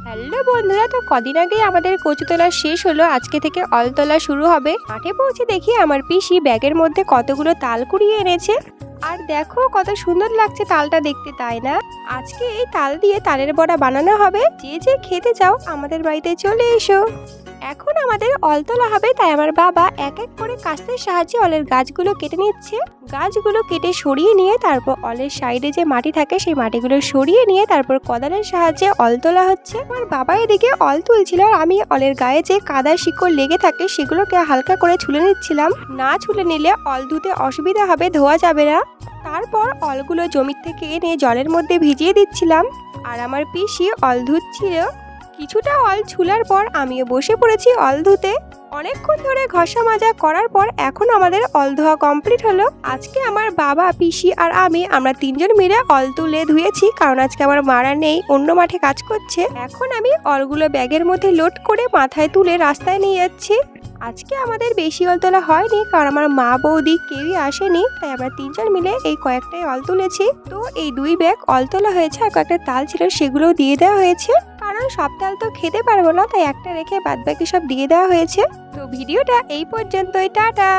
Hello বন্ধুরা, তো কদিন আগেই আমাদের কচু তোলা শেষ হলো। আজকে থেকে অল তোলা শুরু হবে। মাঠে পৌঁছে দেখি আমার পিসি ব্যাগের মধ্যে কতগুলো তাল কুড়িয়ে এনেছে। আর দেখো কত সুন্দর লাগছে তালটা দেখতে, তাই না? আজকে এই তাল দিয়ে তালের বড়া বানানো হবে। যে যে খেতে চাও আমাদের বাড়িতে চলে এসো। এখন আমাদের অল তোলা হবে, তাই আমার বাবা এক এক করে কাস্তের সাহায্যে অলের গাছগুলো কেটে নিচ্ছে। গাছগুলো কেটে সরিয়ে নিয়ে তারপর অলের সাইডে যে মাটি থাকে সেই মাটিগুলো সরিয়ে নিয়ে তারপর কোদালের সাহায্যে অল তোলা হচ্ছে। আমার বাবা এদিকে অল তুলছিল আর আমি অলের গায়ে যে কাদা শিকড় লেগে থাকে সেগুলোকে হালকা করে ছুলে নিচ্ছিলাম। না ছুলে নিলে অল ধুতে অসুবিধা হবে, ধোয়া যাবে না। তারপর অলগুলো জমির থেকে এনে জলের মধ্যে ভিজিয়ে দিচ্ছিলাম আর আমার পিসি অল ধুচ্ছিল। কিছুটা অল ছুলার পর আমিও বসে পড়েছি অল ধুতে। অনেকক্ষণ ধরে ঘষা মাজা করার পর এখন আমাদের অল ধোয়া কমপ্লিট হলো। আজকে আমার বাবা, পিসি আর আমরা তিনজন মিলে অল তুলে ধুয়েছি, কারণ আজকে আমার মারা নেই, অন্য মাঠে কাজ করছে। এখন আমি অলগুলো ব্যাগের মধ্যে লোড করে মাথায় তুলে রাস্তায় নিয়ে যাচ্ছি। আজকে আমাদের বেশি অল তোলা হয়নি, কারণ আমার মা বৌদি কেউই আসেনি, তাই আমরা তিনজন মিলে এই কয়েকটাই অল তুলেছি। তো এই 2 ব্যাগ অল তোলা হয়েছে আর কয়েকটা তাল ছিল সেগুলো দিয়ে দেওয়া হয়েছে, কারণ সব তাল তো খেতে পারবো না, তাই একটা রেখে বাদ বাকি সব দিয়ে দেওয়া হয়েছে। তো ভিডিওটা এই পর্যন্তই, টাটা।